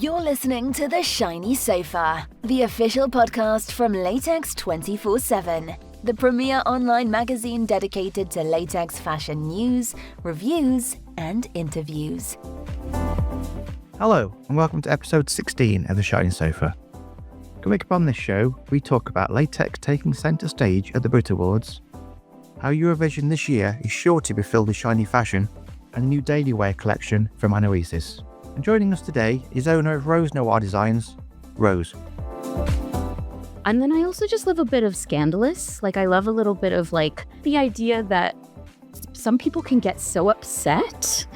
You're listening to The Shiny Sofa, the official podcast from Latex 24/7, the premier online magazine dedicated to latex fashion news, reviews, and interviews. Hello, and welcome to episode 16 of The Shiny Sofa. Coming up on this show, we talk about latex taking centre stage at the Brit Awards, how Eurovision this year is sure to be filled with shiny fashion, and a new daily wear collection from Anoeses. And joining us today is owner of Rose Noir Designs, Rose. And then I also just love a bit of scandalous. I love a little bit of the idea that some people can get so upset.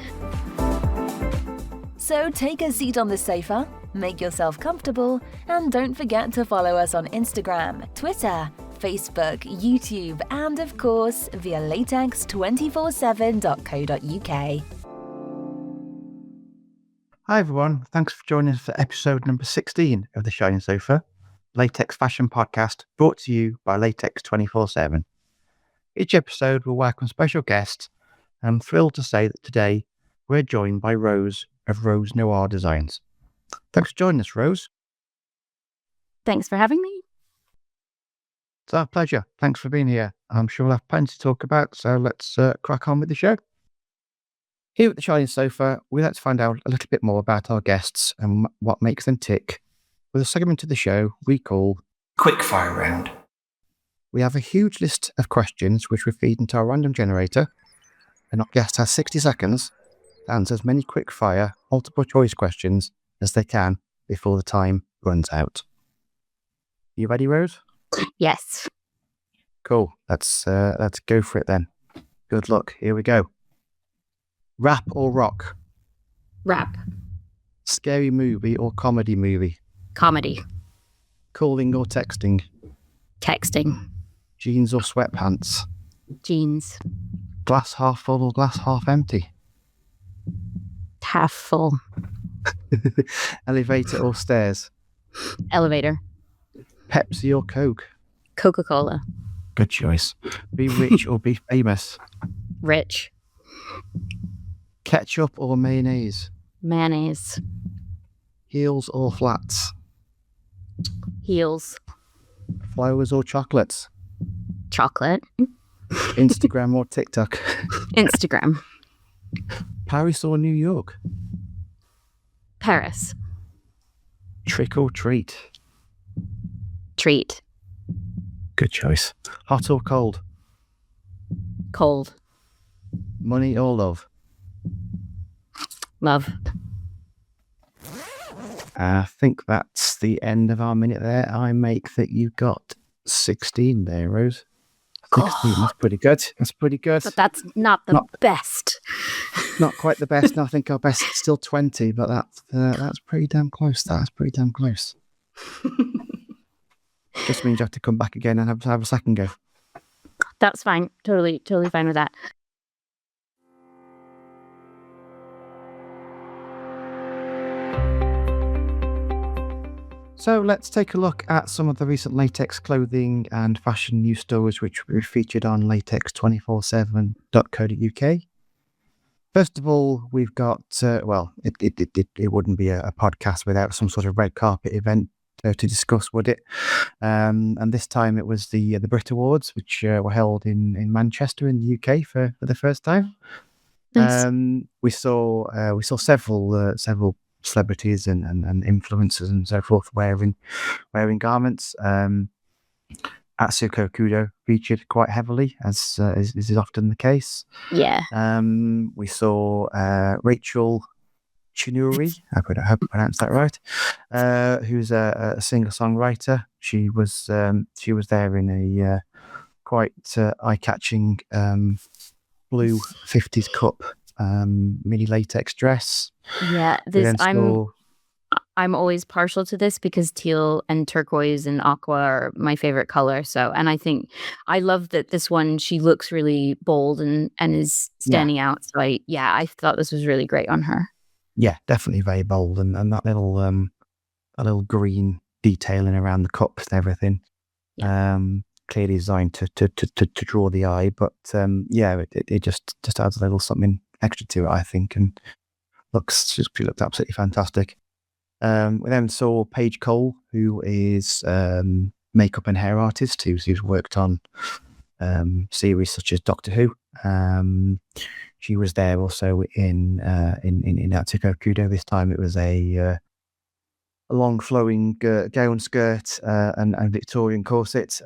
So take a seat on the sofa, make yourself comfortable, and don't forget to follow us on Instagram, Twitter, Facebook, YouTube, and of course via latex247.co.uk. Hi everyone, thanks for joining us for episode number 16 of The Shiny Sofa, latex fashion podcast brought to you by Latex 24/7. Each episode will welcome special guests, and I'm thrilled to say that today we're joined by Rose of Rose Noir Designs. Thanks for joining us, Rose. Thanks for having me. It's our pleasure. Thanks for being here. I'm sure we'll have plenty to talk about, so let's crack on with the show. Here at The Shiny Sofa, we like to find out a little bit more about our guests and what makes them tick with a segment of the show we call Quickfire Round. We have a huge list of questions which we feed into our random generator, and our guest has 60 seconds to answer as many quickfire, multiple choice questions as they can before the time runs out. You ready, Rose? Yes. Cool. Let's go for it then. Good luck. Here we go. Rap or rock? Rap. Scary movie or comedy movie? Comedy. Calling or texting? Texting. Jeans or sweatpants? Jeans. Glass half full or glass half empty? Half full. Elevator or stairs? Elevator. Pepsi or Coke? Coca-Cola. Good choice. Be rich or be famous? Rich. Ketchup or mayonnaise? Mayonnaise. Heels or flats? Heels. Flowers or chocolates? Chocolate. Instagram or TikTok? Instagram. Paris or New York? Paris. Trick or treat? Treat. Good choice. Hot or cold? Cold. Money or love? Love. I think that's the end of our minute there. I make that you got 16 there, Rose. 16, that's pretty good. That's pretty good. But that's not the best. Not quite the best. No, I think our best is still 20, but that's pretty damn close. That's pretty damn close. Just means you have to come back again and have a second go. That's fine. Totally fine with that. So let's take a look at some of the recent latex clothing and fashion news stories which we featured on latex247.co.uk. First of all, we've got, it wouldn't be a podcast without some sort of red carpet event to discuss, would it? And this time it was the Brit Awards, which were held in Manchester in the UK for the first time. Nice. We saw several celebrities and influencers and so forth wearing garments. Atsuko Kudo featured quite heavily, as is often the case. Yeah. We saw Rachel Chinuri, I hope I pronounced that right, who's a singer-songwriter. She was there in a quite eye-catching blue 50s cup mini latex dress. Yeah, I'm always partial to this because teal and turquoise and aqua are my favorite color. So, and I think I love that this one, she looks really bold and is standing out. So I thought this was really great on her. Yeah, definitely very bold, and that little green detailing around the cups and everything. Yeah. Clearly designed to draw the eye, but it just adds a little something extra to it, I think, and she looked absolutely fantastic. We then saw Paige Cole, who is makeup and hair artist who's worked on series such as Doctor Who. She was there also in Atsuko Kudo. This time it was a long flowing gown skirt and Victorian corset.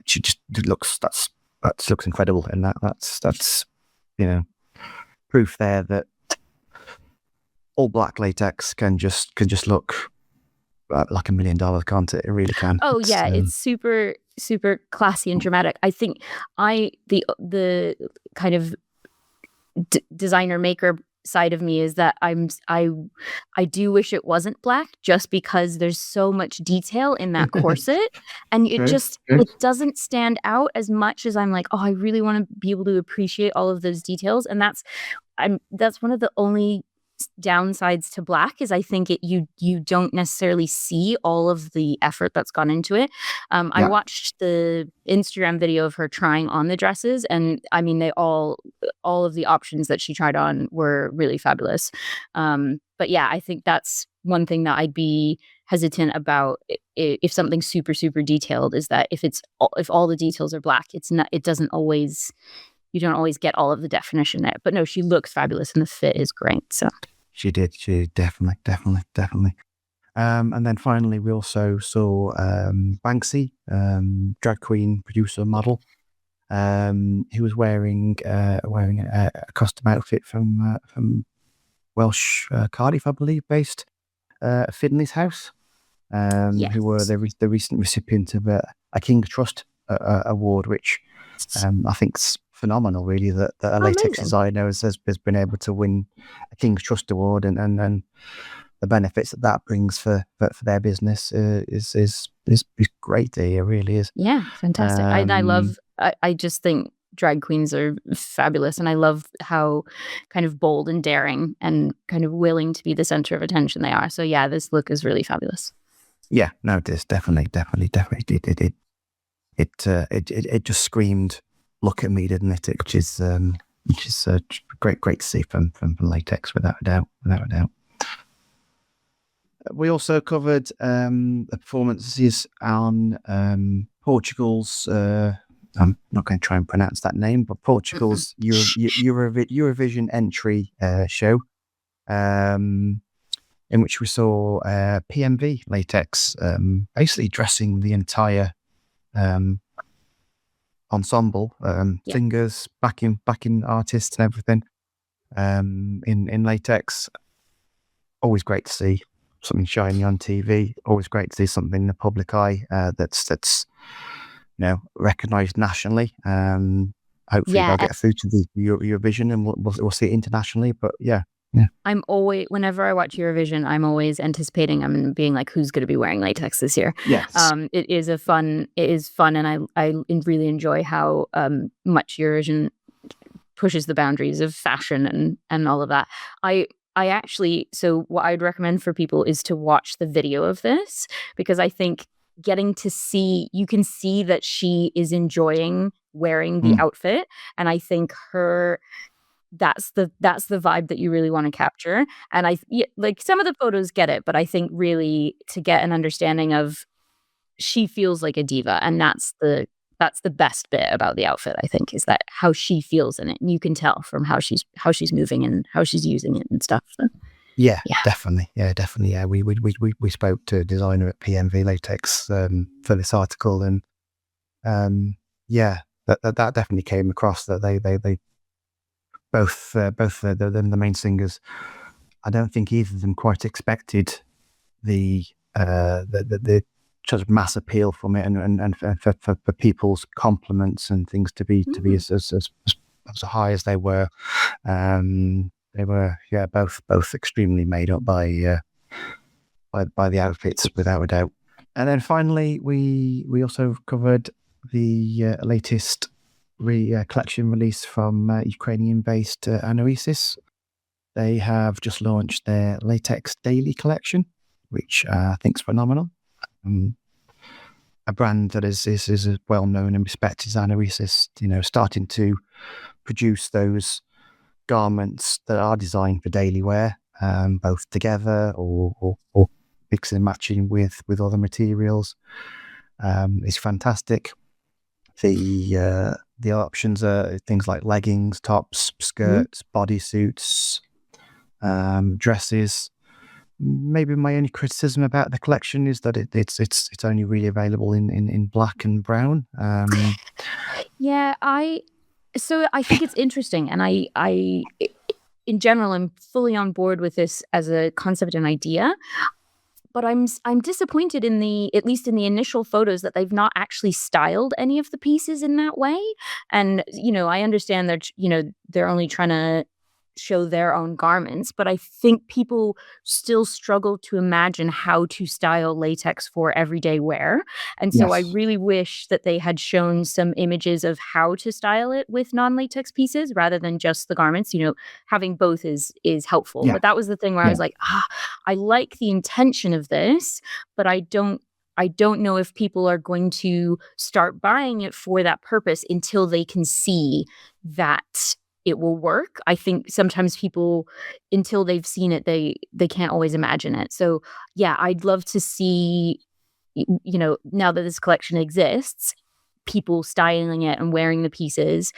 She just looks looks incredible, and that's proof there that all black latex can just look like $1 million, can't it? It really can. Oh yeah, it's super super classy and dramatic. I think the kind of designer maker side of me is that I do wish it wasn't black, just because there's so much detail in that corset, and it doesn't stand out as much as I'm like, oh, I really want to be able to appreciate all of those details, and that's one of the only downsides to black, is I think you don't necessarily see all of the effort that's gone into it. I watched the Instagram video of her trying on the dresses, and I mean, they all of the options that she tried on were really fabulous. But yeah, I think that's one thing that I'd be hesitant about if something's super super detailed, is that if all the details are black, you don't always get all of the definition there. But no, she looks fabulous and the fit is great. So she definitely. And then finally, we also saw Banksy, drag queen, producer, model, who was wearing a custom outfit from Welsh Cardiff, I believe, based Finley's House, who were the recent recipient of a King Trust award, which I think's phenomenal, really, that a latex designer has been able to win a King's Trust award, and the benefits that brings for their business is great to hear. Really is. Yeah, fantastic. I just think drag queens are fabulous, and I love how kind of bold and daring and kind of willing to be the center of attention they are. So yeah, this look is really fabulous. Yeah, no, it is definitely. It just screamed, "Look at me," didn't it? Which is great to see from latex, without a doubt. We also covered the performances on Portugal's. I'm not going to try and pronounce that name, but Portugal's Eurovision entry show, in which we saw PMV latex basically dressing the entire ensemble, singers, backing artists, and everything in latex. Always great to see something shiny on TV. Always great to see something in the public eye that's recognised nationally. Hopefully they'll get through to the Eurovision, and we'll see it internationally. But yeah. I'm always, whenever I watch Eurovision, I'm always anticipating. I'm being like, who's going to be wearing latex this year? Yes. It is fun, and I really enjoy how much Eurovision pushes the boundaries of fashion and all of that. I actually, so what I'd recommend for people is to watch the video of this, because I think you can see that she is enjoying wearing the outfit, and I think that's the vibe that you really want to capture. And like, some of the photos get it, but I think really to get an understanding of, she feels like a diva, and that's the best bit about the outfit, I think, is that how she feels in it, and you can tell from how she's moving and how she's using it and stuff. So. Yeah, definitely. Yeah, we spoke to a designer at PMV Latex for this article, and that definitely came across, that they both the main singers, I don't think either of them quite expected the sort of mass appeal from it, and for people's compliments and things to be as high as they were. They were both extremely made up by the outfits, without a doubt. And then finally, we also covered the latest collection release from Ukrainian-based Anoeses. They have just launched their Latex Daily collection, which I think is phenomenal. A brand that is as well known and respected as Anoeses, starting to produce those garments that are designed for daily wear, both together or mixing and matching with other materials. It's fantastic. The options are things like leggings, tops, skirts, bodysuits, dresses. Maybe my only criticism about the collection is that it's only really available in black and brown. Yeah, so I think it's interesting, and I in general I'm fully on board with this as a concept and idea. But I'm disappointed at least in the initial photos, that they've not actually styled any of the pieces in that way. And I understand that they're only trying to show their own garments, but I think people still struggle to imagine how to style latex for everyday wear. And so I really wish that they had shown some images of how to style it with non-latex pieces rather than just the garments. Having both is helpful. But that was the thing where I was like, I like the intention of this, but I don't know if people are going to start buying it for that purpose until they can see that it will work. I think sometimes people, until they've seen it, they can't always imagine it. So yeah, I'd love to see, now that this collection exists, people styling it and wearing the pieces.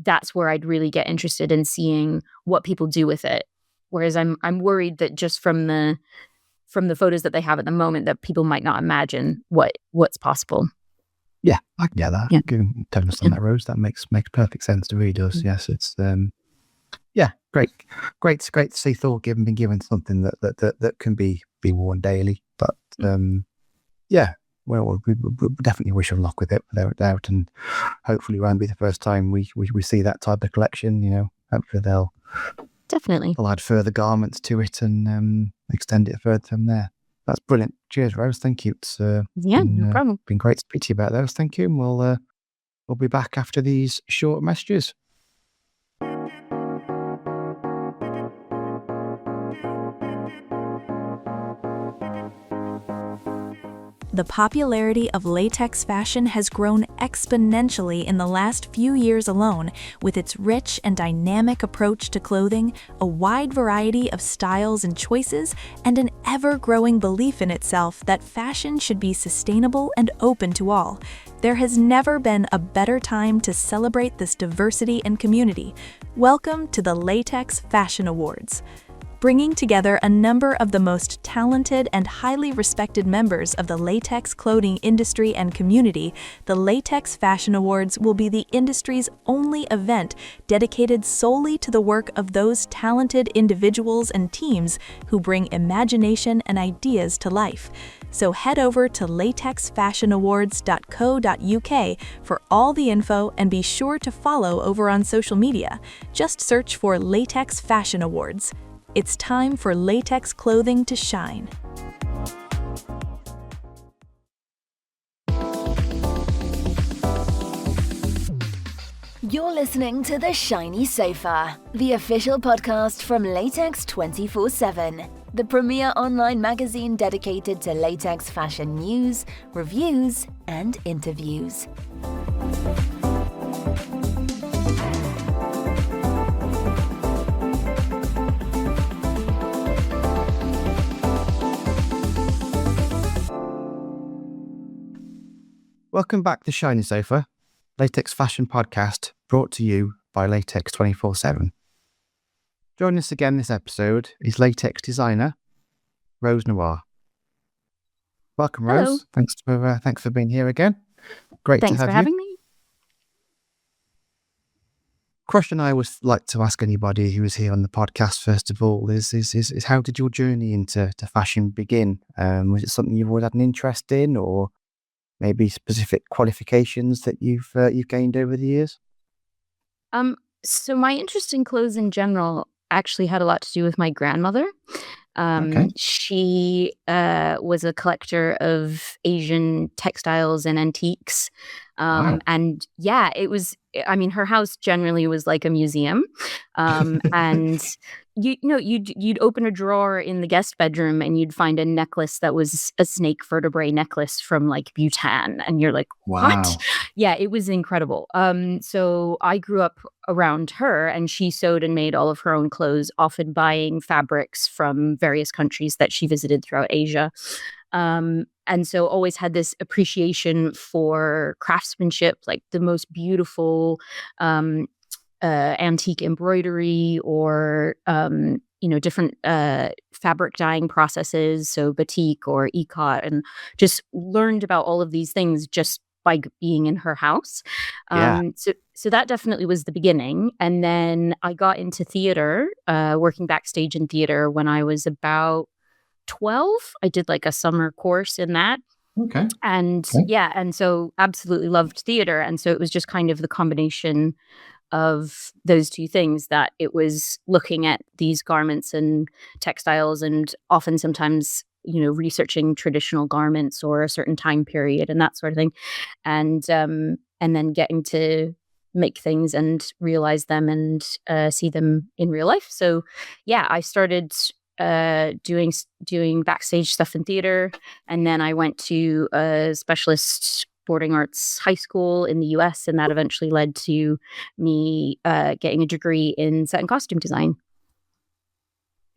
That's where I'd really get interested in seeing what people do with it. Whereas I'm worried that just from the photos that they have at the moment, that people might not imagine what's possible. Yeah, I can get that. Yeah. I can totally understand that, Rose. That makes perfect sense. It really does. Yes, it's great to see Thor been given something that can be worn daily. But well, we definitely wish him luck with it, without a doubt, and hopefully it won't be the first time we see that type of collection. Hopefully they'll add further garments to it and extend it further from there. That's brilliant. Cheers, Rose. Thank you. It's no problem. Been great to speak to you about those. Thank you. And we'll be back after these short messages. The popularity of latex fashion has grown exponentially in the last few years alone, with its rich and dynamic approach to clothing, a wide variety of styles and choices, and an ever-growing belief in itself that fashion should be sustainable and open to all. There has never been a better time to celebrate this diversity and community. Welcome to the Latex Fashion Awards. Bringing together a number of the most talented and highly respected members of the latex clothing industry and community, the Latex Fashion Awards will be the industry's only event dedicated solely to the work of those talented individuals and teams who bring imagination and ideas to life. So head over to latexfashionawards.co.uk for all the info, and be sure to follow over on social media. Just search for Latex Fashion Awards. It's time for latex clothing to shine. You're listening to The Shiny Sofa, the official podcast from Latex 24/7, the premier online magazine dedicated to latex fashion news, reviews, and interviews. Welcome back to Shiny Sofa, Latex Fashion Podcast, brought to you by Latex 24/7. Joining us again this episode is latex designer Rose Noir. Welcome, Hello. Rose. Thanks for being here again. Great Thanks to have for you. having me. Question I always like to ask anybody who is here on the podcast, first of all, is how did your journey into fashion begin? Was it something you've always had an interest in, or maybe specific qualifications that you've gained over the years? So my interest in clothes in general actually had a lot to do with my grandmother. Okay. She was a collector of Asian textiles and antiques. Wow. And yeah, it was, I mean, her house generally was like a museum. And you'd open a drawer in the guest bedroom and you'd find a necklace that was a snake vertebrae necklace from like Bhutan. And you're like, what? Wow. Yeah, it was incredible. So I grew up around her, and she sewed and made all of her own clothes, often buying fabrics from various countries that she visited throughout Asia. And so always had this appreciation for craftsmanship, like the most beautiful antique embroidery, or different fabric dyeing processes, so batik or ikat, and just learned about all of these things just by being in her house. Yeah. So that definitely was the beginning. And then I got into theater, working backstage in theater when I was about 12. I did like a summer course in that. Okay. And yeah, and so absolutely loved theater. And so it was just kind of the combination of those two things, that it was looking at these garments and textiles, and often sometimes researching traditional garments or a certain time period and that sort of thing, and then getting to make things and realize them and see them in real life. So yeah, I started doing backstage stuff in theater, and then I went to a specialist boarding arts high school in the US, and that eventually led to me getting a degree in set and costume design.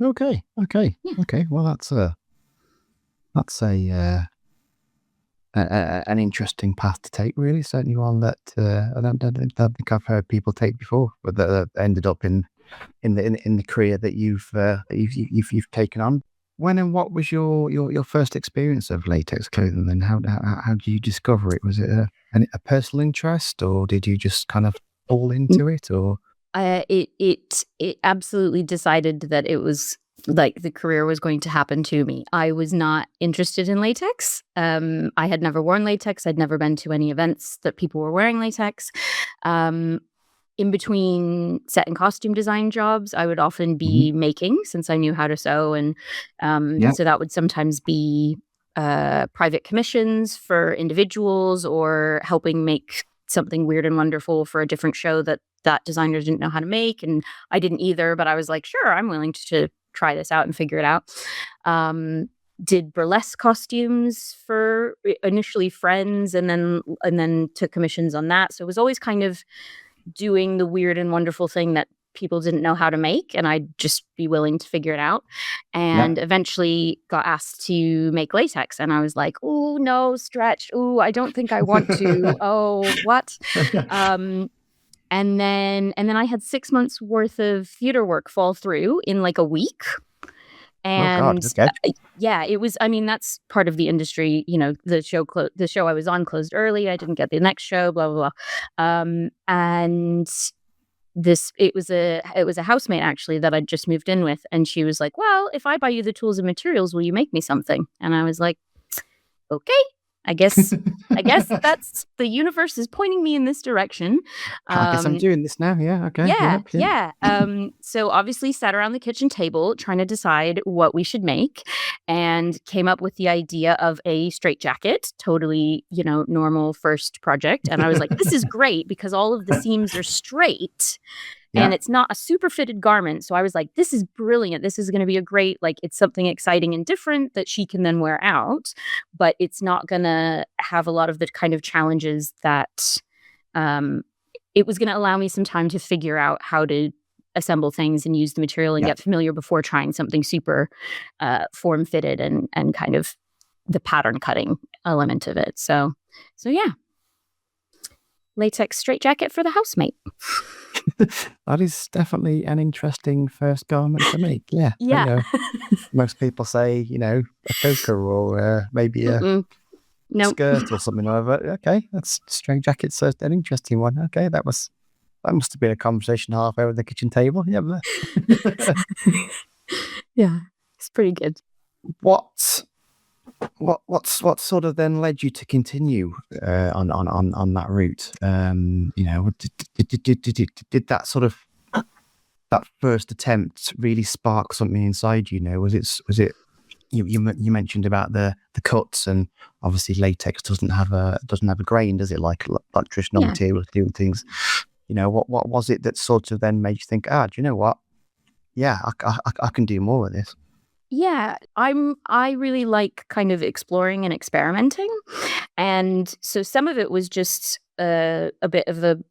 Okay. Well, that's an interesting path to take, really. Certainly one that I don't think I've heard people take before, but that ended up in the career that you've taken on. When and what was your first experience of latex clothing? And how did you discover it? Was it a personal interest, or did you just kind of fall into it? Or it absolutely decided that it was like the career was going to happen to me. I was not interested in latex. I had never worn latex. I'd never been to any events that people were wearing latex. In between set and costume design jobs, I would often be making, since I knew how to sew. And so that would sometimes be private commissions for individuals, or helping make something weird and wonderful for a different show that designer didn't know how to make. And I didn't either, but I was like, sure, I'm willing to try this out and figure it out. Did burlesque costumes for initially friends, and then took commissions on that. So it was always kind of doing the weird and wonderful thing that people didn't know how to make, and I'd just be willing to figure it out. And eventually got asked to make latex, and I was like, oh no, stretch. Oh, I don't think I want to. Oh, what? And then I had 6 months worth of theater work fall through in like a week. And yeah, it was, I mean, that's part of the industry. The show I was on closed early. I didn't get the next show, blah, blah, blah. And it was a housemate actually that I'd just moved in with. And she was like, well, if I buy you the tools and materials, will you make me something? And I was like, okay. I guess that's the universe is pointing me in this direction. I guess I'm doing this now. Yeah. Okay. Yeah. So obviously sat around the kitchen table trying to decide what we should make, and came up with the idea of a straitjacket. Totally, normal first project. And I was like, this is great because all of the seams are straight. And it's not a super fitted garment. So I was like, this is brilliant. This is going to be a great, it's something exciting and different that she can then wear out, but it's not going to have a lot of the kind of challenges that it was going to allow me some time to figure out how to assemble things and use the material and get familiar before trying something super form fitted and kind of the pattern cutting element of it. So yeah. Latex straitjacket for the housemate. That is definitely an interesting first garment to make. Yeah. Yeah. Most people say, a choker or maybe a skirt or something like that. Okay, that's straitjacket's an interesting one. Okay, that must have been a conversation half over the kitchen table. Yeah. Yeah, it's pretty good. What sort of then led you to continue on that route? Did that sort of that first attempt really spark something inside you? Was it you mentioned about the cuts, and obviously latex doesn't have a grain, does it? Like traditional materials doing things. What was it that sort of then made you think, do you know what? Yeah, I can do more of this. Yeah, I really like kind of exploring and experimenting. And so some of it was just a bit of the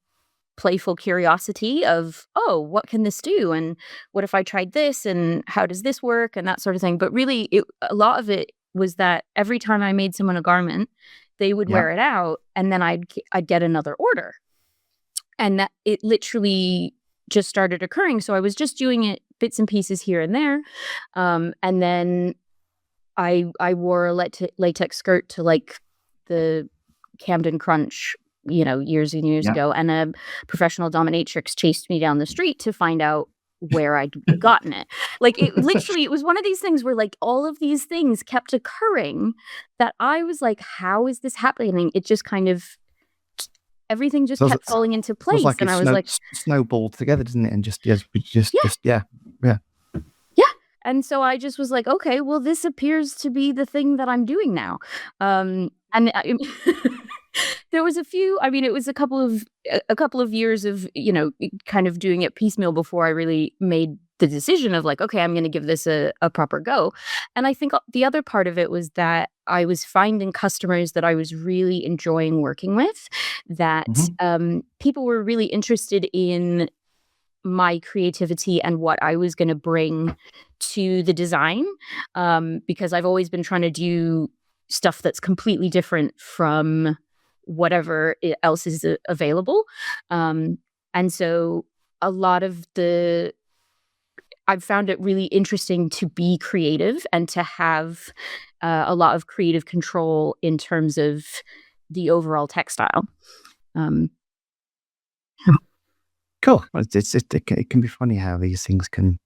playful curiosity of, oh, what can this do? And what if I tried this? And how does this work? And that sort of thing. But really, a lot of it was that every time I made someone a garment, they would wear it out, and then I'd get another order. And that it literally just started occurring. So I was just doing it bits and pieces here and there. And then I wore a latex skirt to like the Camden Crunch, years and years ago. And a professional dominatrix chased me down the street to find out where I'd gotten it. Like it literally, it was one of these things where like all of these things kept occurring that I was like, how is this happening? It just kind of, everything just kept falling into place. Like, and I was like, snowballed together, didn't it? And just yeah. And so I just was like, okay, well, this appears to be the thing that I'm doing now. And there was it was a couple of years of, kind of doing it piecemeal before I really made the decision of like, okay, I'm going to give this a proper go. And I think the other part of it was that I was finding customers that I was really enjoying working with, that people were really interested in my creativity and what I was going to bring to the design, because I've always been trying to do stuff that's completely different from whatever else is available. And so a lot of I've found it really interesting to be creative and to have a lot of creative control in terms of the overall textile. Cool. It can be funny how these things can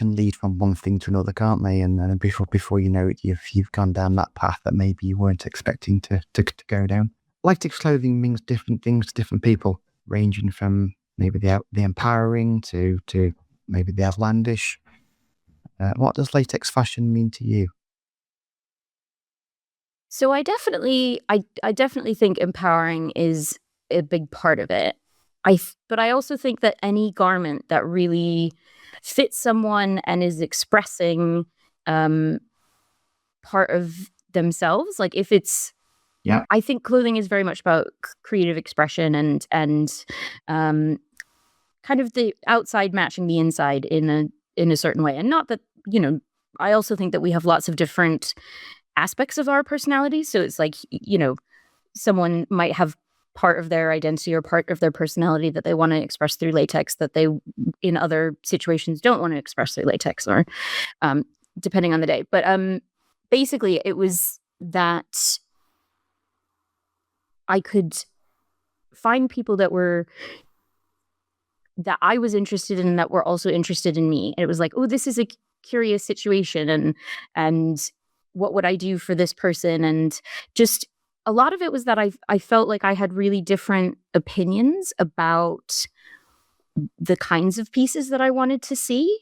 lead from one thing to another, can't they? And then before you know it, you've gone down that path that maybe you weren't expecting to go down. Latex clothing means different things to different people, ranging from maybe the empowering to maybe the outlandish. What does latex fashion mean to you? So I definitely think empowering is a big part of it. But I also think that any garment that really fits someone and is expressing part of themselves, like if it's, I think clothing is very much about creative expression and kind of the outside matching the inside in a certain way. And not that, I also think that we have lots of different aspects of our personality. So it's like, someone might have part of their identity or part of their personality that they want to express through latex that they in other situations don't want to express through latex, or depending on the day. But basically it was that I could find people that I was interested in, that were also interested in me. And it was like, oh, this is a curious situation, and what would I do for this person? And just a lot of it was that I felt like I had really different opinions about the kinds of pieces that I wanted to see.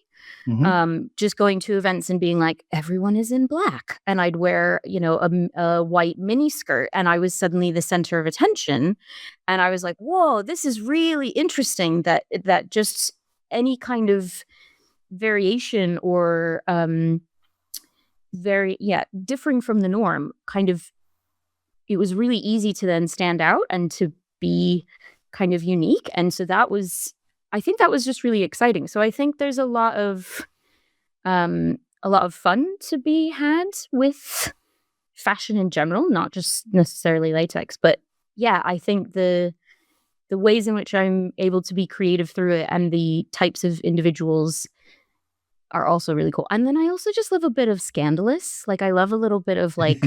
Just going to events and being like, everyone is in black, and I'd wear, a white mini skirt, and I was suddenly the center of attention. And I was like, whoa, this is really interesting that just any kind of variation or differing from the norm, kind of, it was really easy to then stand out and to be kind of unique. And so I think that was just really exciting. So I think there's a lot of fun to be had with fashion in general, not just necessarily latex. But yeah, I think the ways in which I'm able to be creative through it and the types of individuals are also really cool. And then I also just love a bit of scandalous. Like I love a little bit of like,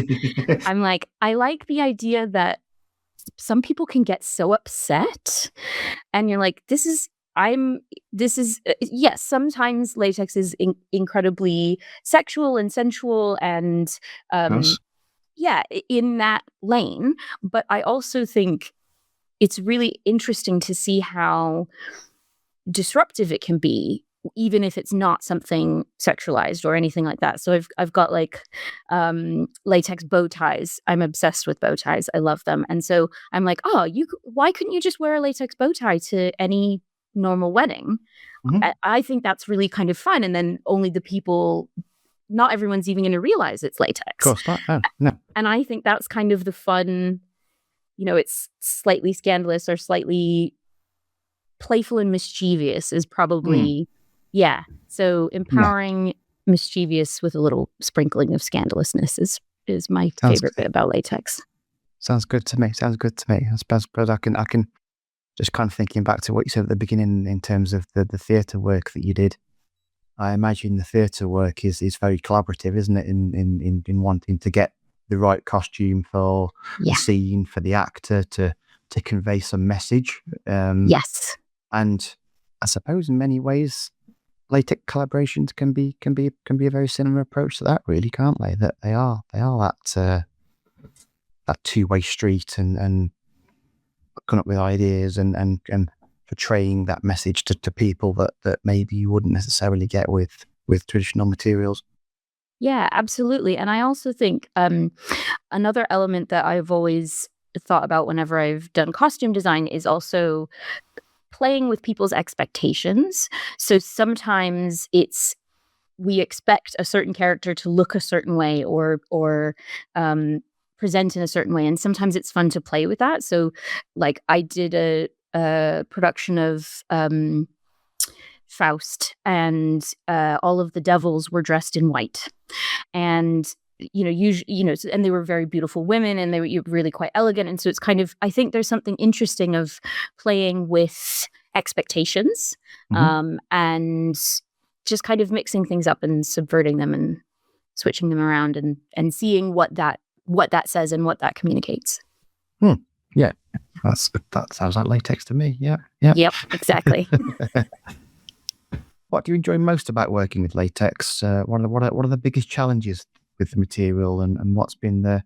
I like the idea that some people can get so upset, and you're like, yes, sometimes latex is incredibly sexual and sensual and in that lane. But I also think it's really interesting to see how disruptive it can be even if it's not something sexualized or anything like that. So I've got like latex bow ties. I'm obsessed with bow ties. I love them. And so I'm like, oh, why couldn't you just wear a latex bow tie to any normal wedding? I think that's really kind of fun. And then only the people, not everyone's even going to realize it's latex. Of course not. No. And I think that's kind of the fun, it's slightly scandalous or slightly playful and mischievous is probably, So empowering, mischievous with a little sprinkling of scandalousness is my favorite bit about latex. Sounds good to me. I suppose I can just kind of thinking back to what you said at the beginning in terms of the theatre work that you did. I imagine the theatre work is very collaborative, isn't it? In wanting to get the right costume for the scene, for the actor to convey some message. Yes. And I suppose in many ways, latex collaborations can be a very similar approach to that, really, can't they? That they are that two-way street and coming up with ideas and portraying that message to people that maybe you wouldn't necessarily get with traditional materials. Yeah, absolutely. And I also think another element that I've always thought about whenever I've done costume design is also playing with people's expectations. So sometimes we expect a certain character to look a certain way or present in a certain way, and sometimes it's fun to play with that. So, like, I did a production of Faust, and all of the devils were dressed in white, and usually, and they were very beautiful women, and they were really quite elegant. And so it's kind of, I think there's something interesting of playing with expectations, and just kind of mixing things up and subverting them and switching them around and seeing what that says and what that communicates. Yeah, that sounds like latex to me. Yeah. Yep, exactly. What do you enjoy most about working with latex? What are the biggest challenges with the material, and what's been the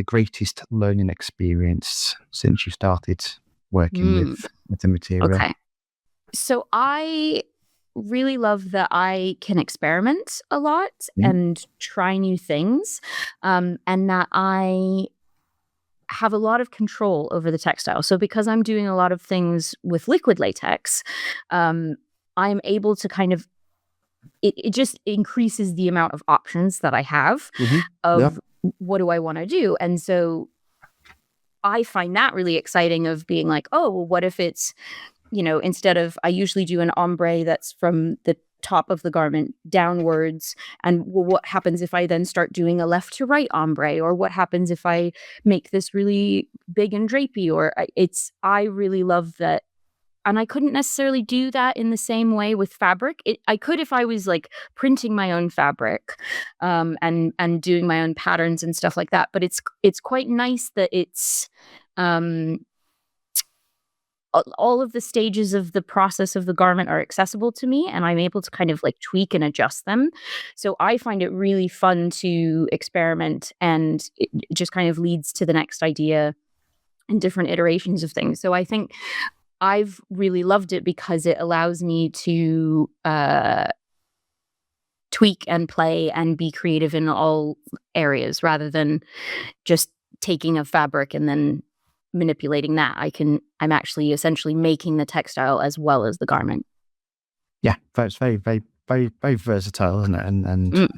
greatest learning experience since you started working with the material? Okay. So I really love that I can experiment a lot and try new things, and that I have a lot of control over the textile. So because I'm doing a lot of things with liquid latex, I'm able to kind of, it just increases the amount of options that I have of what do I want to do. And so I find that really exciting of being like, oh, well, what if it's, instead of, I usually do an ombre that's from the top of the garment downwards, and what happens if I then start doing a left to right ombre, or what happens if I make this really big and drapey, or I really love that. And I couldn't necessarily do that in the same way with fabric. I could if I was like printing my own fabric, and doing my own patterns and stuff like that. But it's quite nice that it's all of the stages of the process of the garment are accessible to me, and I'm able to kind of like tweak and adjust them. So I find it really fun to experiment, and it just kind of leads to the next idea and different iterations of things. So I think I've really loved it because it allows me to tweak and play and be creative in all areas rather than just taking a fabric and then manipulating that. I'm actually essentially making the textile as well as the garment. Yeah, it's very, very, very, very versatile, isn't it? And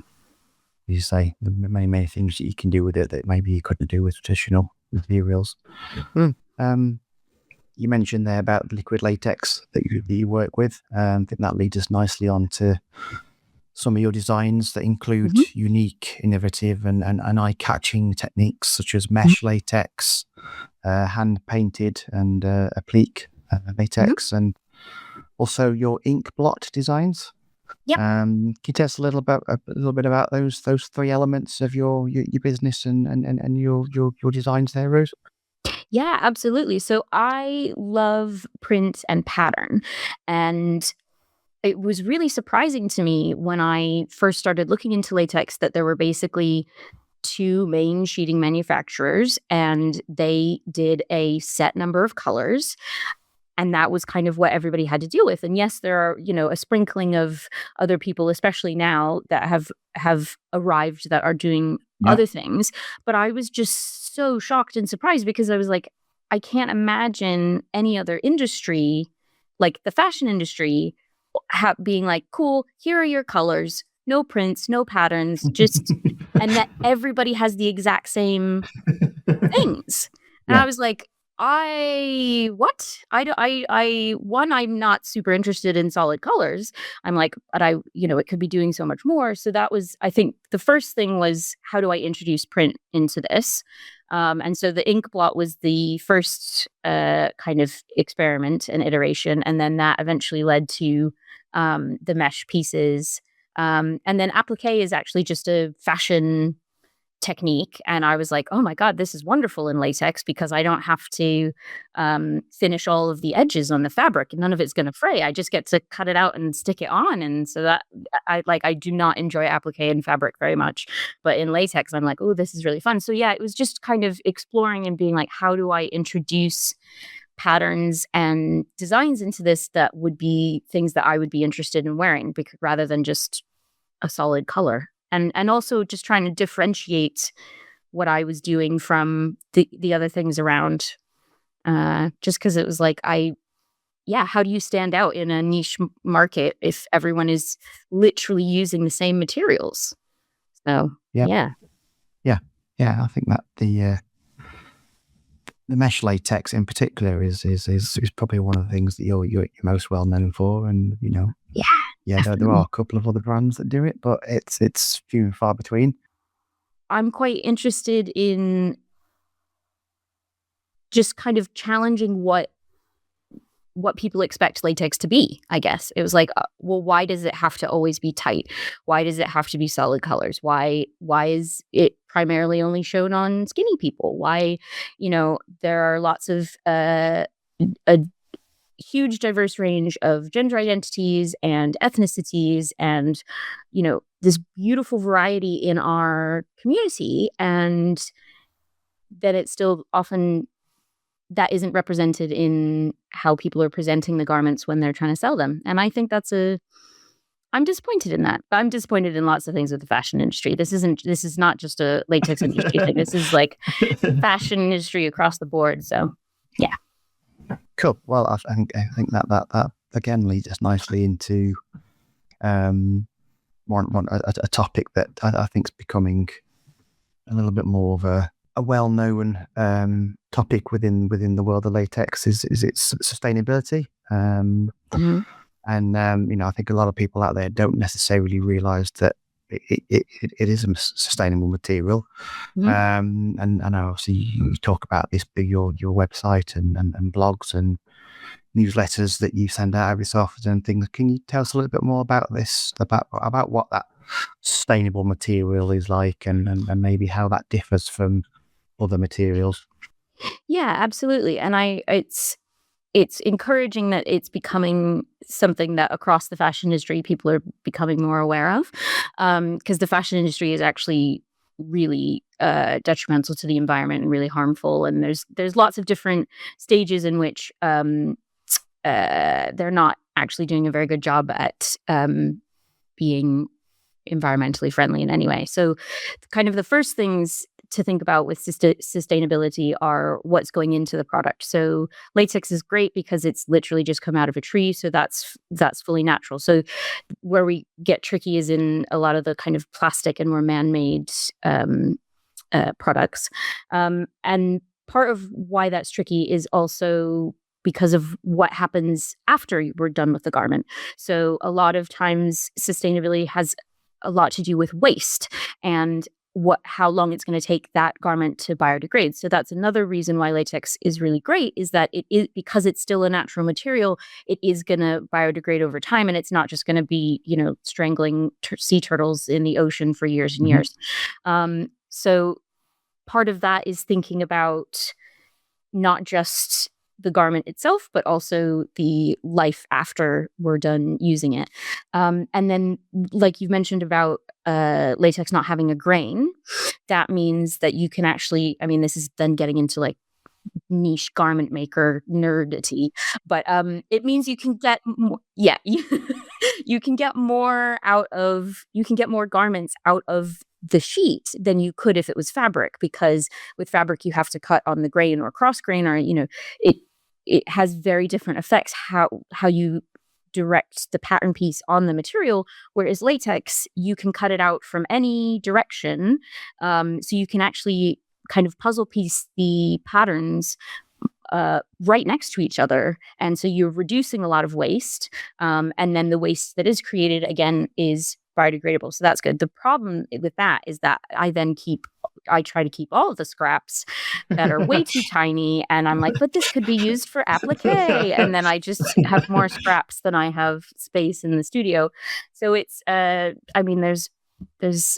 you say the many things that you can do with it that maybe you couldn't do with traditional materials. You mentioned there about liquid latex that you work with. I think that leads us nicely on to some of your designs that include unique, innovative, and eye-catching techniques such as mesh latex, hand-painted, and applique latex, and also your ink blot designs. Yep. Can you tell us a little bit about those three elements of your business and your designs there, Rose? Yeah, absolutely. So I love print and pattern, and it was really surprising to me when I first started looking into latex that there were basically two main sheeting manufacturers, and they did a set number of colors. and that was kind of what everybody had to deal with. And yes, there are, a sprinkling of other people, especially now, that have arrived that are doing other things. But I was just so shocked and surprised because I was like, I can't imagine any other industry, like the fashion industry, being like, cool, here are your colors, no prints, no patterns, just, and that everybody has the exact same things. And I was like, what? One, I'm not super interested in solid colors. I'm like, but it could be doing so much more. So that was, I think the first thing was, how do I introduce print into this? And so the ink blot was the first kind of experiment and iteration. And then that eventually led to the mesh pieces. And then applique is actually just a fashion technique, and I was like, oh my god, this is wonderful in latex because I don't have to finish all of the edges on the fabric. None of it's going to fray. I just get to cut it out and stick it on. And so that I do not enjoy applique in fabric very much, but in latex I'm like, oh, this is really fun. So yeah, it was just kind of exploring and being like, how do I introduce patterns and designs into this that would be things that I would be interested in wearing, because rather than just a solid color. And also just trying to differentiate what I was doing from the other things around, just because it was like, how do you stand out in a niche market if everyone is literally using the same materials? So, yeah. I think that the mesh latex in particular is probably one of the things that you're most well known for, and there are a couple of other brands that do it, but it's few and far between. I'm quite interested in just kind of challenging what people expect latex to be, I guess. It was like, well, why does it have to always be tight? Why does it have to be solid colors? Why is it primarily only shown on skinny people? Why, there are lots of a huge diverse range of gender identities and ethnicities and, this beautiful variety in our community, and that it's still often that isn't represented in how people are presenting the garments when they're trying to sell them. And I think I'm disappointed in that. But I'm disappointed in lots of things with the fashion industry. This is not just a latex industry thing. This is like fashion industry across the board. So, yeah. Cool. Well, I think that again leads us nicely into a topic that I think is becoming a little bit more of a well-known topic within the world of latex is its sustainability. And I think a lot of people out there don't necessarily realize that it is a sustainable material. And obviously you talk about this through your website and blogs and newsletters that you send out every so often and things. Can you tell us a little bit more about this, about what that sustainable material is like, and maybe how that differs from other materials? Yeah, absolutely. And it's encouraging that it's becoming something that across the fashion industry people are becoming more aware of, because the fashion industry is actually really detrimental to the environment and really harmful. And there's lots of different stages in which they're not actually doing a very good job at being environmentally friendly in any way. So kind of the first things to think about with sustainability are what's going into the product. So latex is great because it's literally just come out of a tree. So that's fully natural. So where we get tricky is in a lot of the kind of plastic and more man-made products. And part of why that's tricky is also because of what happens after we're done with the garment. So a lot of times sustainability has a lot to do with waste and how long it's going to take that garment to biodegrade. So that's another reason why latex is really great, is that it is, because it's still a natural material, it is going to biodegrade over time, and it's not just going to be, strangling sea turtles in the ocean for years and years. So part of that is thinking about not just the garment itself, but also the life after we're done using it. And then, like you mentioned about latex not having a grain, that means that you can actually, this is then getting into like niche garment maker nerdity, but it means you can get more, you can get more garments out of the sheet than you could if it was fabric, because with fabric you have to cut on the grain or cross grain, or it has very different effects how you direct the pattern piece on the material, whereas latex, you can cut it out from any direction, so you can actually kind of puzzle piece the patterns right next to each other, and so you're reducing a lot of waste, and then the waste that is created again is biodegradable, so that's good. The problem with that is that I try to keep all of the scraps that are way too tiny, and I'm like, but this could be used for applique, and then I just have more scraps than I have space in the studio. So it's I mean, there's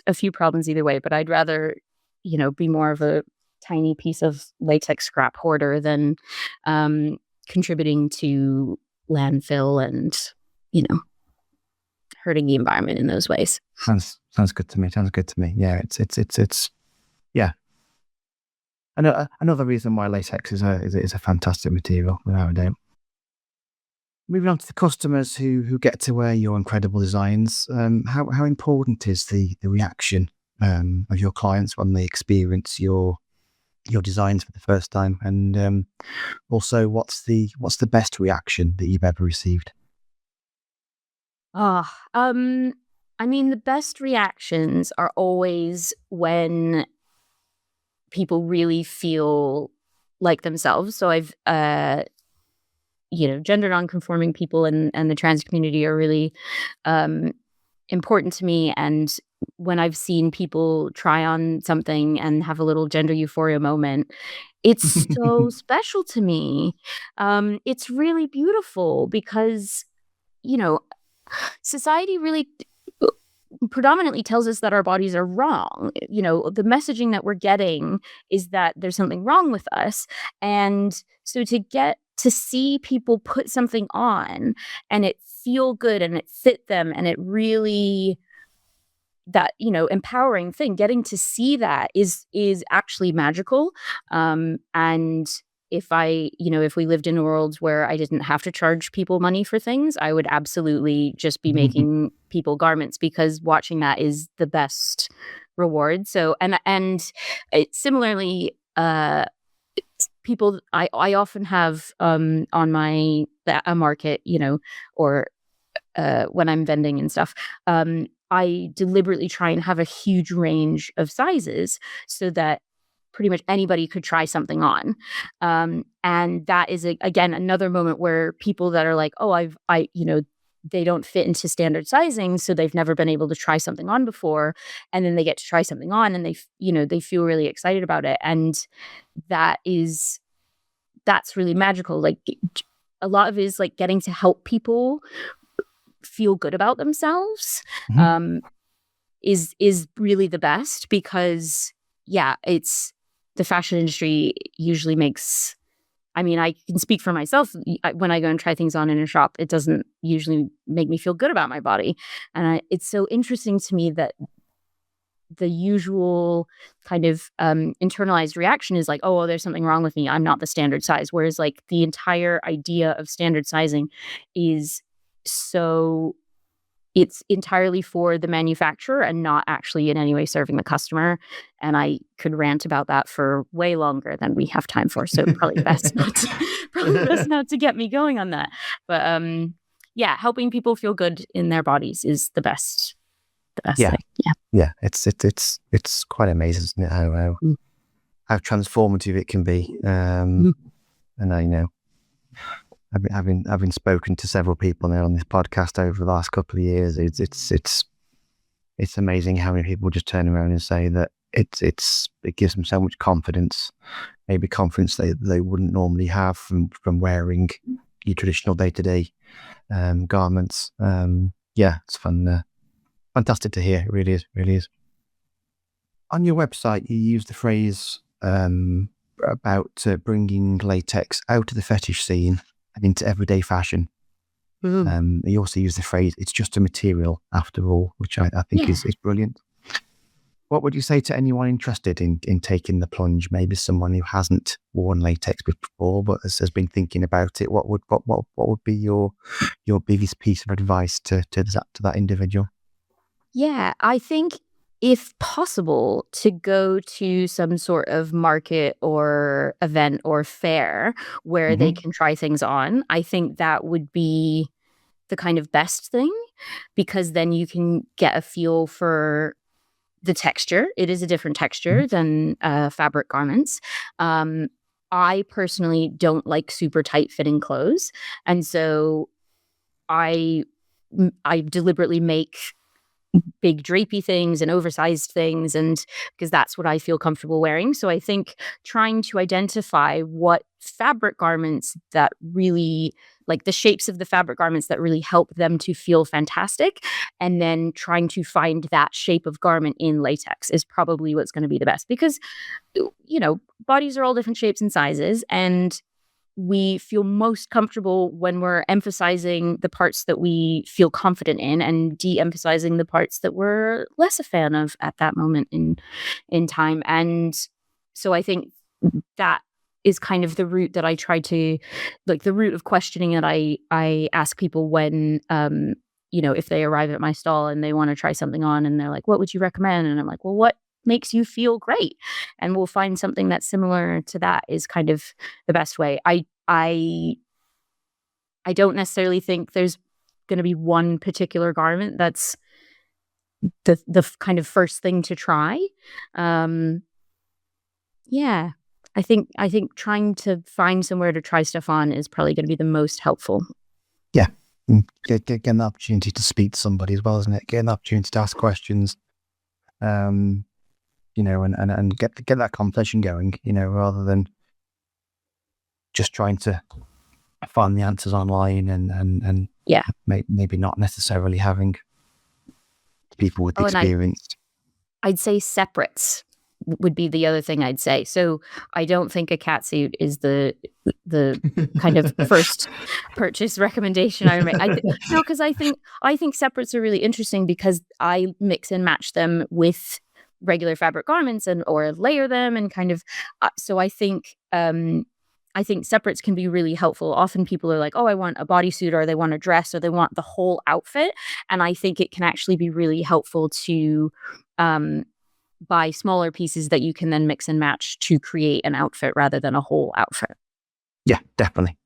a few problems either way, but I'd rather be more of a tiny piece of latex scrap hoarder than contributing to landfill and hurting the environment in those ways. Sounds good to me. Yeah, it's yeah. Another reason why latex is a fantastic material, without a doubt. Moving on to the customers who get to wear your incredible designs, how important is the reaction of your clients when they experience your designs for the first time, and also what's the best reaction that you've ever received? I mean, the best reactions are always when people really feel like themselves. So I've gender non-conforming people and the trans community are really important to me, and when I've seen people try on something and have a little gender euphoria moment, it's so special to me. It's really beautiful because society really predominantly tells us that our bodies are wrong. The messaging that we're getting is that there's something wrong with us. And so to get to see people put something on and it feel good and it fit them and it really, that, empowering thing, getting to see that is actually magical. And if we lived in a world where I didn't have to charge people money for things, I would absolutely just be making people garments, because watching that is the best reward. So, and similarly, people, I often have on my a market, or when I'm vending and stuff, I deliberately try and have a huge range of sizes so that pretty much anybody could try something on. And that is, again, another moment where people that are like, oh, they don't fit into standard sizing, so they've never been able to try something on before. And then they get to try something on and they feel really excited about it. And that's really magical. Like, a lot of it is like getting to help people feel good about themselves, is really the best, because it's the fashion industry usually makes, I mean, I can speak for myself. When I go and try things on in a shop, it doesn't usually make me feel good about my body. And it's so interesting to me that the usual kind of internalized reaction is like, oh, there's something wrong with me, I'm not the standard size. Whereas like the entire idea of standard sizing is so, it's entirely for the manufacturer and not actually in any way serving the customer. And I could rant about that for way longer than we have time for. So probably best not to get me going on that. But helping people feel good in their bodies is the best thing. Yeah. It's quite amazing, isn't it? How transformative it can be. And I know, having spoken to several people now on this podcast over the last couple of years, it's amazing how many people just turn around and say that it gives them so much confidence, maybe confidence they wouldn't normally have from wearing your traditional day-to-day garments. It's fun, fantastic to hear. It really is. On your website, you use the phrase about bringing latex out of the fetish scene and into everyday fashion. You also use the phrase, it's just a material after all, which I think is brilliant. what would you say to anyone interested in taking the plunge? Maybe someone who hasn't worn latex before but has been thinking about it. What would be your biggest piece of advice to that individual? Yeah, I think if possible, to go to some sort of market or event or fair where they can try things on. I think that would be the kind of best thing, because then you can get a feel for the texture. It is a different texture than fabric garments. I personally don't like super tight fitting clothes, and so I deliberately make big drapey things and oversized things, and because that's what I feel comfortable wearing. So I think trying to identify what fabric garments that really, like the shapes of the fabric garments that really help them to feel fantastic, and then trying to find that shape of garment in latex is probably what's going to be the best, because bodies are all different shapes and sizes, and we feel most comfortable when we're emphasizing the parts that we feel confident in and de-emphasizing the parts that we're less a fan of at that moment in time. And so I think that is kind of the route that I try to, like, the route of questioning that I ask people when if they arrive at my stall and they want to try something on and they're like, what would you recommend? And I'm like, well, what makes you feel great? And we'll find something that's similar to that is kind of the best way. I don't necessarily think there's going to be one particular garment that's the kind of first thing to try. Yeah, I think trying to find somewhere to try stuff on is probably going to be the most helpful. Yeah, getting the opportunity to speak to somebody as well, isn't it? Getting the opportunity to ask questions. And get that conversation going, rather than just trying to find the answers online and yeah, maybe not necessarily having people with experience. I'd say separates would be the other thing I'd say. So I don't think a catsuit is the kind of first purchase recommendation I would make. No, because I think separates are really interesting because I mix and match them with regular fabric garments or layer them and kind of. So I think separates can be really helpful. Often people are like, oh, I want a bodysuit, or they want a dress, or they want the whole outfit. And I think it can actually be really helpful to buy smaller pieces that you can then mix and match to create an outfit rather than a whole outfit. Yeah, definitely.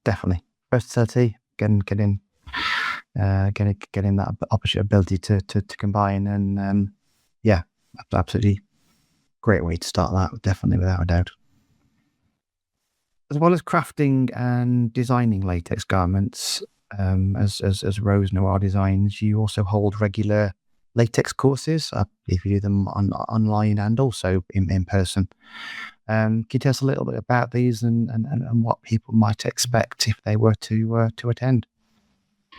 Versatility, getting that ability to combine, and absolutely great way to start that, definitely, without a doubt. As well as crafting and designing latex garments, as Rose Noir Designs, you also hold regular latex courses, if you do them online and also in person. Can you tell us a little bit about these and what people might expect if they were to attend?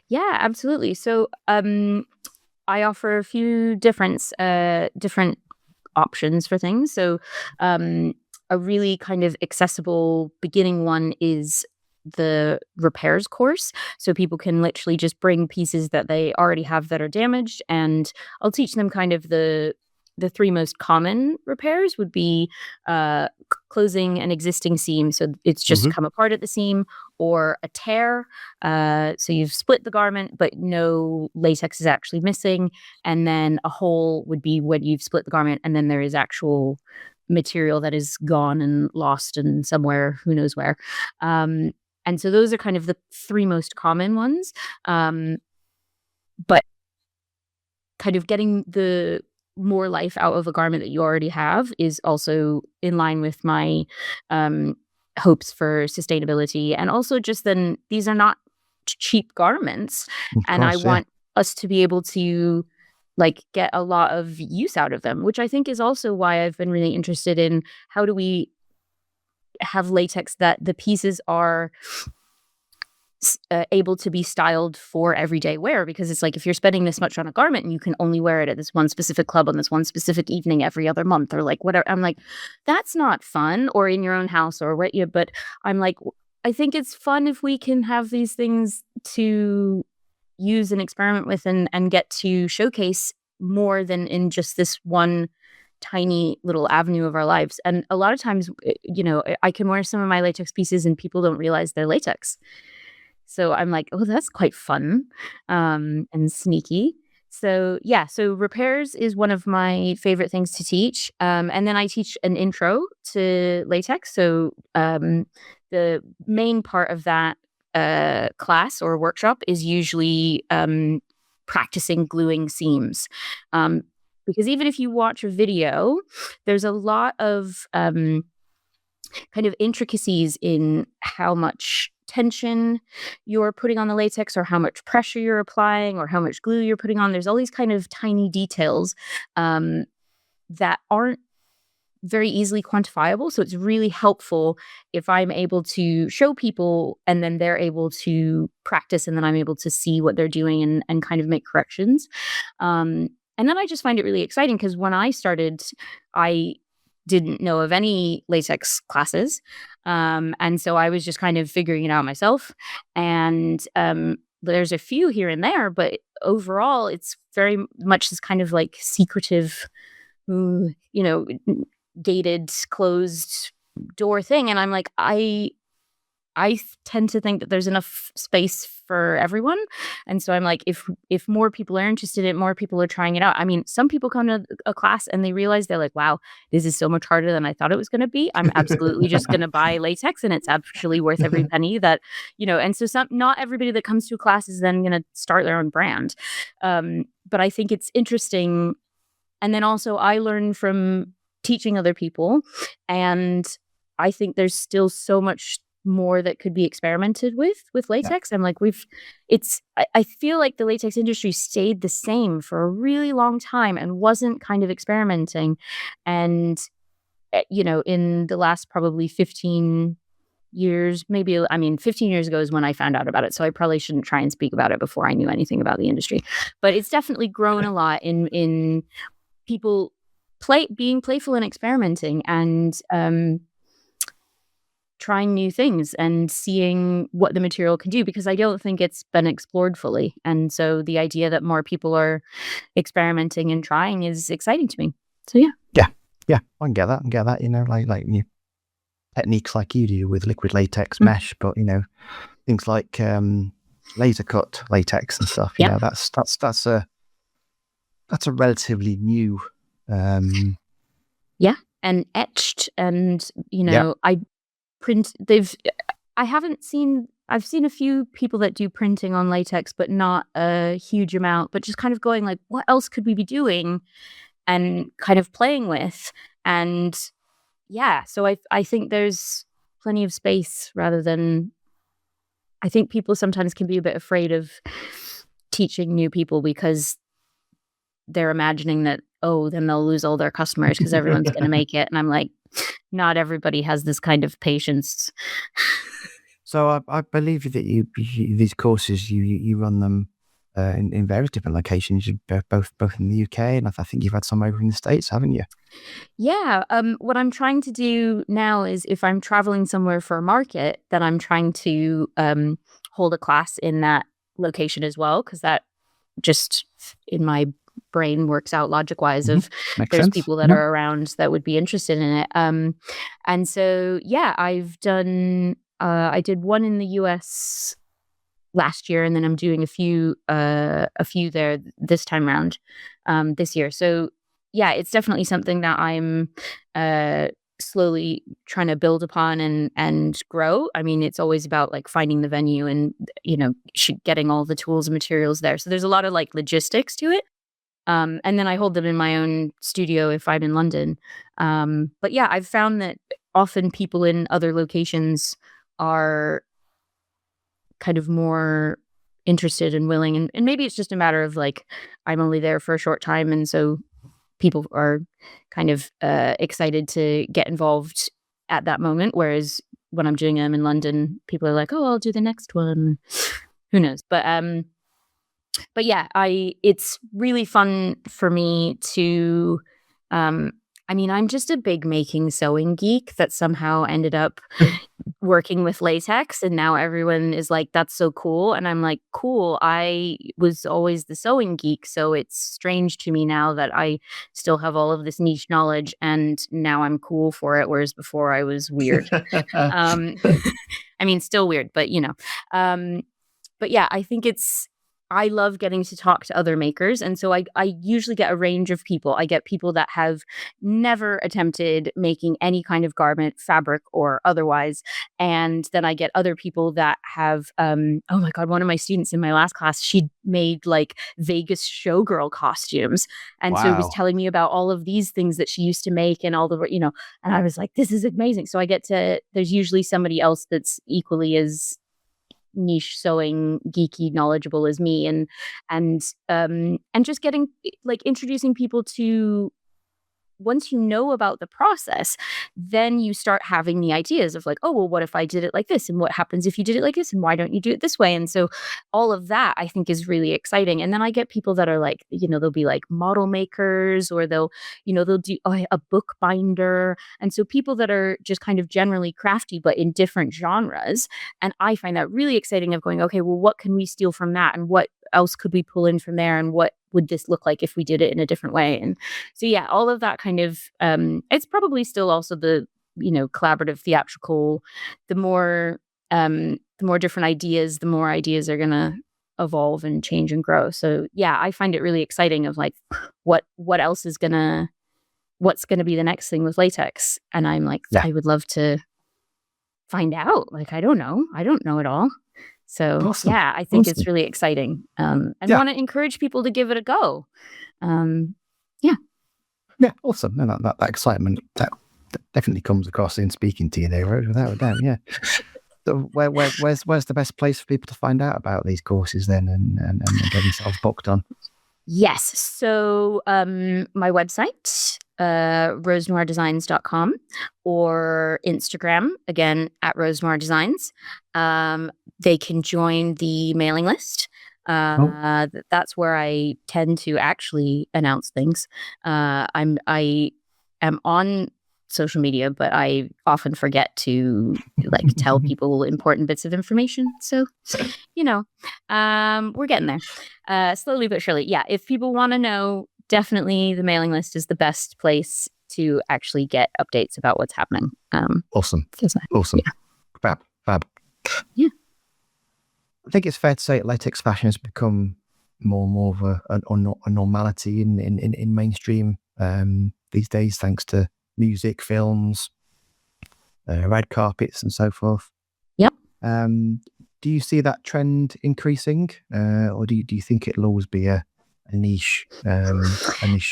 Yeah, absolutely. So I offer a few different options for things. So a really kind of accessible beginning one is the repairs course. So people can literally just bring pieces that they already have that are damaged, and I'll teach them kind of the three most common repairs would be closing an existing seam, so it's just come apart at the seam, or a tear, so you've split the garment but no latex is actually missing, and then a hole would be when you've split the garment and then there is actual material that is gone and lost and somewhere, who knows where. And so those are kind of the three most common ones. But kind of getting the more life out of a garment that you already have is also in line with my hopes for sustainability. And also just then, these are not cheap garments. And I want us to be able to get a lot of use out of them, which I think is also why I've been really interested in how do we have latex that the pieces are able to be styled for everyday wear, because it's like if you're spending this much on a garment and you can only wear it at this one specific club on this one specific evening every other month or whatever, I'm like, that's not fun, or in your own house or what you, but I'm like, I think it's fun if we can have these things to use and experiment with and get to showcase more than in just this one tiny little avenue of our lives. And a lot of times, I can wear some of my latex pieces and people don't realize they're latex. So I'm like, oh, that's quite fun and sneaky. So yeah, so repairs is one of my favorite things to teach. And then I teach an intro to latex. So the main part of that class or workshop is usually practicing gluing seams. Because even if you watch a video, there's a lot of kind of intricacies in how much tension you're putting on the latex or how much pressure you're applying or how much glue you're putting on. There's all these kind of tiny details that aren't very easily quantifiable. So it's really helpful if I'm able to show people and then they're able to practice and then I'm able to see what they're doing and kind of make corrections. And then I just find it really exciting because when I started, I didn't know of any latex classes. And so I was just kind of figuring it out myself. And there's a few here and there, but overall, it's very much this kind of like secretive, gated, closed door thing. And I'm like, I tend to think that there's enough space for everyone. And so I'm like, if more people are interested in it, more people are trying it out. I mean, some people come to a class and they realize they're like, wow, this is so much harder than I thought it was going to be. I'm absolutely just going to buy latex and it's actually worth every penny that, and so not everybody that comes to a class is then going to start their own brand. But I think it's interesting. And then also I learn from teaching other people. And I think there's still so much more that could be experimented with latex. Yeah. I'm like, I feel like the latex industry stayed the same for a really long time and wasn't kind of experimenting. And, in the last probably 15 years, 15 years ago is when I found out about it. So I probably shouldn't try and speak about it before I knew anything about the industry, but it's definitely grown a lot in people being playful and experimenting and, trying new things and seeing what the material can do, because I don't think it's been explored fully. And so the idea that more people are experimenting and trying is exciting to me. So yeah. Yeah, I can get that. Like techniques like you do with liquid latex mesh, but things like laser cut latex and stuff. Yeah. That's a relatively new. Yeah, and etched, and I've seen a few people that do printing on latex, but not a huge amount, but just kind of going like, what else could we be doing and kind of playing with? And yeah, so I think there's plenty of space rather than, I think people sometimes can be a bit afraid of teaching new people because they're imagining that, oh, then they'll lose all their customers because everyone's going to make it. And I'm like, not everybody has this kind of patience. So I believe that you these courses you run them in various different locations, both in the UK and I think you've had some over in the States, haven't you? Yeah. What I'm trying to do now is if I'm traveling somewhere for a market, then I'm trying to hold a class in that location as well, because that just in my brain works out logic wise of there's sense. People that are around that would be interested in it. And so, yeah, I've done, I did one in the US last year, and then I'm doing a few there this time around, this year. So yeah, it's definitely something that I'm, slowly trying to build upon and grow. I mean, it's always about like finding the venue and, getting all the tools and materials there. So there's a lot of like logistics to it. And then I hold them in my own studio if I'm in London. But yeah, I've found that often people in other locations are kind of more interested and willing. And maybe it's just a matter of like, I'm only there for a short time. And so people are kind of excited to get involved at that moment. Whereas when I'm doing them in London, people are like, oh, I'll do the next one. Who knows? But yeah, it's really fun for me to I mean, I'm just a big making sewing geek that somehow ended up working with latex, and now everyone is like, that's so cool. And I'm like, cool. I was always the sewing geek, so it's strange to me now that I still have all of this niche knowledge, and now I'm cool for it, whereas before I was weird. um, I mean, still weird, but but yeah, I love getting to talk to other makers. And so I usually get a range of people. I get people that have never attempted making any kind of garment, fabric or otherwise. And then I get other people that have, oh my God, one of my students in my last class, she made like Vegas showgirl costumes. And so was telling me about all of these things that she used to make and all the, and I was like, this is amazing. So there's usually somebody else that's equally as niche sewing geeky knowledgeable as me, and just getting like introducing people to, once you know about the process, then you start having the ideas of like, oh, well, what if I did it like this? And what happens if you did it like this? And why don't you do it this way? And so all of that I think is really exciting. And then I get people that are like, they'll be like model makers, or they'll do a book binder. And so people that are just kind of generally crafty, but in different genres. And I find that really exciting of going, okay, well, what can we steal from that? And what else could we pull in from there? And what would this look like if we did it in a different way? And so, yeah, all of that kind of, it's probably still also the, collaborative theatrical, the more different ideas, the more ideas are going to evolve and change and grow. So yeah, I find it really exciting of like, what else is what's going to be the next thing with latex. And I'm like, I would love to find out. Like, I don't know it all. So Awesome. Yeah, I think it's really exciting, and want to encourage people to give it a go. Yeah, awesome. And that excitement that definitely comes across in speaking to you there, Rose, without a doubt. Yeah. So where's the best place for people to find out about these courses then, and get themselves booked on? Yes. So my website, rosenoirdesigns.com, or Instagram, again, at Rose Noir Designs. They can join the mailing list. That's where I tend to actually announce things. I am on social media, but I often forget to like tell people important bits of information. So, we're getting there, slowly but surely. Yeah, if people want to know, definitely the mailing list is the best place to actually get updates about what's happening. Awesome. Awesome. Yeah. Fab. Yeah. I think it's fair to say latex fashion has become more of a normality in mainstream these days, thanks to music, films, red carpets, and so forth. Yep. Do you see that trend increasing, or do you think it'll always be a niche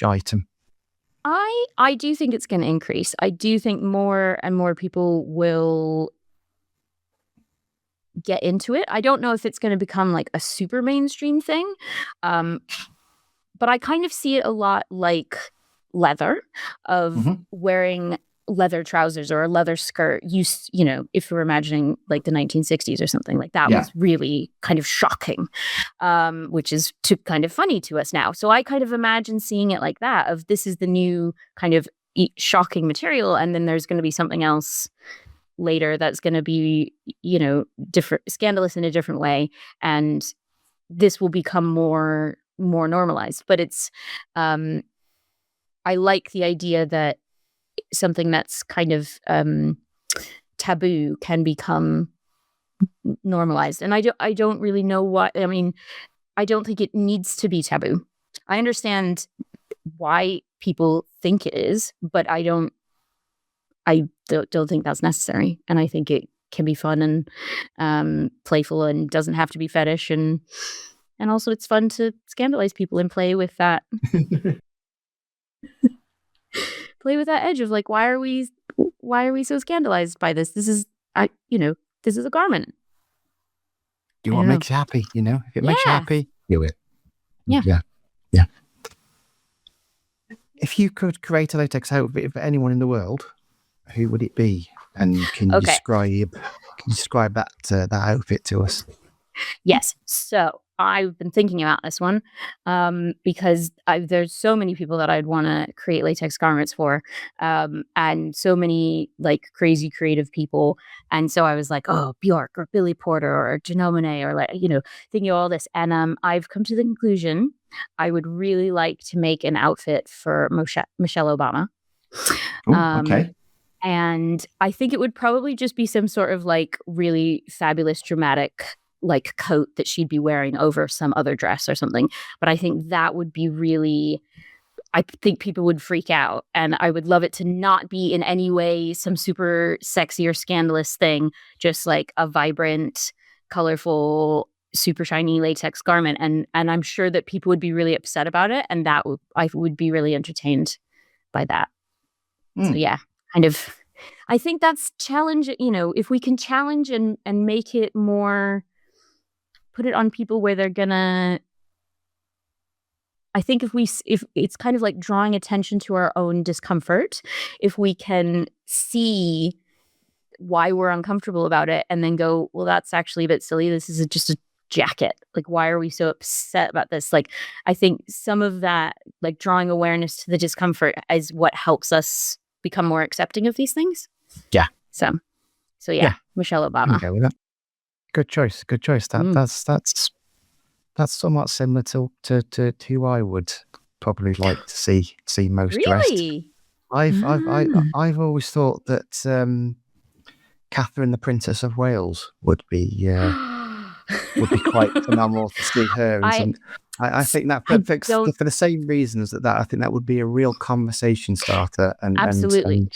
item? I do think it's going to increase. I do think more and more people will get into it. I don't know if it's going to become like a super mainstream thing, but I kind of see it a lot like leather, of wearing leather trousers or a leather skirt. If you're imagining like the 1960s or something like that, was really kind of shocking, which is kind of funny to us now. So I kind of imagine seeing it like that, of this is the new kind of shocking material, and then there's going to be something else later that's going to be, different, scandalous in a different way, and this will become more normalized. But it's I like the idea that something that's kind of taboo can become normalized. And I don't really know what, I mean, I don't think it needs to be taboo. I understand why people think it is, but I don't think that's necessary. And I think it can be fun and playful, and doesn't have to be fetish. And also it's fun to scandalize people and play with that. Play with that edge of like, why are we so scandalized by this? This is this is a garment. Do what makes you happy, If it makes you happy, do it. Yeah. If you could create a latex outfit for anyone in the world, who would it be? And can you describe that outfit to us? Yes. So I've been thinking about this one because there's so many people that I'd want to create latex garments for, and so many like crazy creative people. And so I was like, oh, Bjork or Billy Porter or Janelle Monáe or like, thinking of all this. And I've come to the conclusion I would really like to make an outfit for Michelle Obama. Okay. And I think it would probably just be some sort of like really fabulous, dramatic like coat that she'd be wearing over some other dress or something. But I think that would be really, I think people would freak out. And I would love it to not be in any way some super sexy or scandalous thing, just like a vibrant, colorful, super shiny latex garment. And I'm sure that people would be really upset about it. And I would be really entertained by that. So yeah, kind of, I think that's challenge, if we can challenge and make it more, put it on people where they're gonna, I think if it's kind of like drawing attention to our own discomfort, if we can see why we're uncomfortable about it and then go, well, that's actually a bit silly. This is just a jacket. Like, why are we so upset about this? Like, I think some of that, like drawing awareness to the discomfort is what helps us become more accepting of these things. Yeah. So yeah. Michelle Obama. Okay with that. Good choice. That's somewhat similar to who I would probably like to see most really? dressed. I've always thought that Catherine, the Princess of Wales, would be quite phenomenal to see her. And I think that for the same reasons that I think that would be a real conversation starter. And absolutely.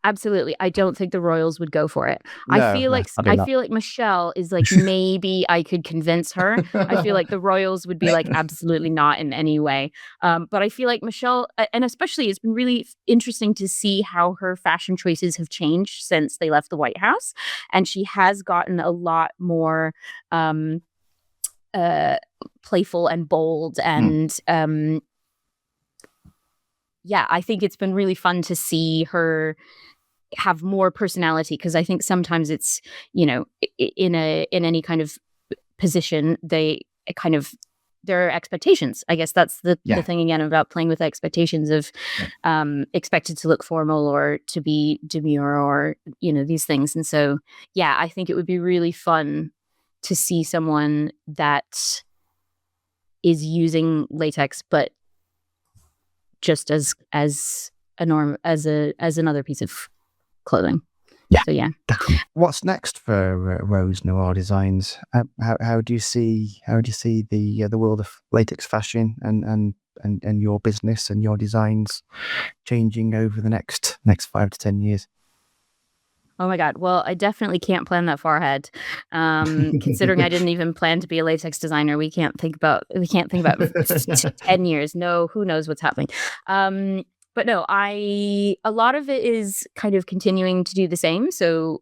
Absolutely. I don't think the Royals would go for it. I feel like Michelle is like, maybe I could convince her. I feel like the Royals would be like, absolutely not in any way. But I feel like Michelle, and especially it's been really interesting to see how her fashion choices have changed since they left the White House. And she has gotten a lot more playful and bold and yeah, I think it's been really fun to see her have more personality, because I think sometimes it's, in any kind of position, there are expectations. I guess that's the thing again about playing with expectations of expected to look formal or to be demure or, these things. And so, yeah, I think it would be really fun to see someone that is using latex, but just as a norm, as another piece of clothing. Yeah. So yeah. What's next for Rose Noir Designs? How do you see the world of latex fashion and your business and your designs changing over the next 5 to 10 years? Oh my God. Well, I definitely can't plan that far ahead. Considering I didn't even plan to be a latex designer, we can't think about 10 years. No, who knows what's happening. But no, a lot of it is kind of continuing to do the same. So,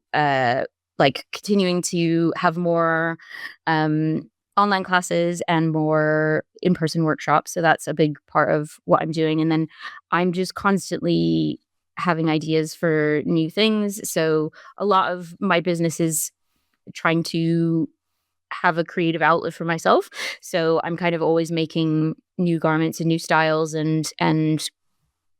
like continuing to have more online classes and more in-person workshops. So that's a big part of what I'm doing. And then I'm just constantly having ideas for new things. So a lot of my business is trying to have a creative outlet for myself. So I'm kind of always making new garments and new styles and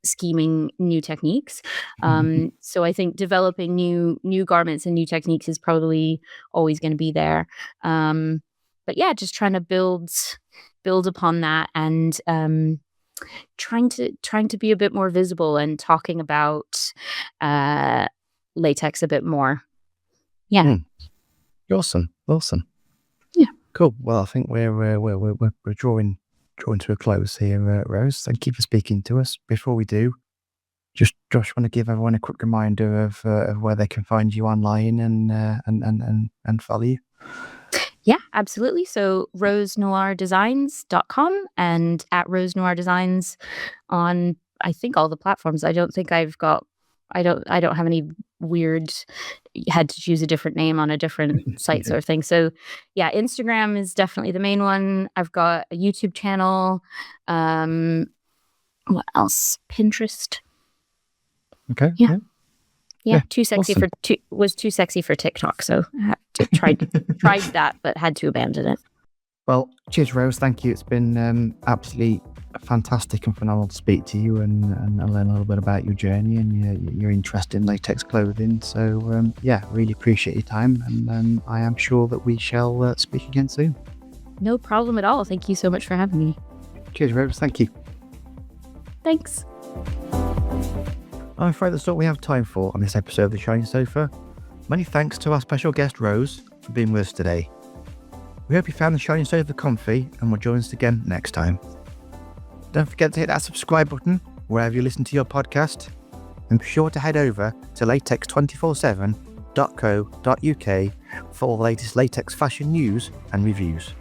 scheming new techniques. So I think developing new garments and new techniques is probably always going to be there. But yeah, just trying to build upon that and trying to be a bit more visible and talking about latex a bit more. Yeah. Awesome. Yeah. Cool. Well, I think we're drawing to a close here, Rose. Thank you for speaking to us. Before we do, just Josh, want to give everyone a quick reminder of where they can find you online and follow you. Yeah, absolutely. So rosenoirdesigns.com and at Rose Noir Designs on, I think, all the platforms. I don't think I don't have any weird, had to choose a different name on a different site sort of thing. So yeah, Instagram is definitely the main one. I've got a YouTube channel. What else? Pinterest. Okay. Yeah, too sexy awesome. was too sexy for TikTok, so I tried that, but had to abandon it. Well, cheers, Rose. Thank you. It's been absolutely fantastic and phenomenal to speak to you and learn a little bit about your journey and your interest in latex clothing. So, really appreciate your time. And I am sure that we shall speak again soon. No problem at all. Thank you so much for having me. Cheers, Rose. Thank you. Thanks. I'm afraid that's all we have time for on this episode of The Shiny Sofa. Many thanks to our special guest, Rose, for being with us today. We hope you found The Shiny Sofa comfy and will join us again next time. Don't forget to hit that subscribe button wherever you listen to your podcast, and be sure to head over to latex247.co.uk for all the latest latex fashion news and reviews.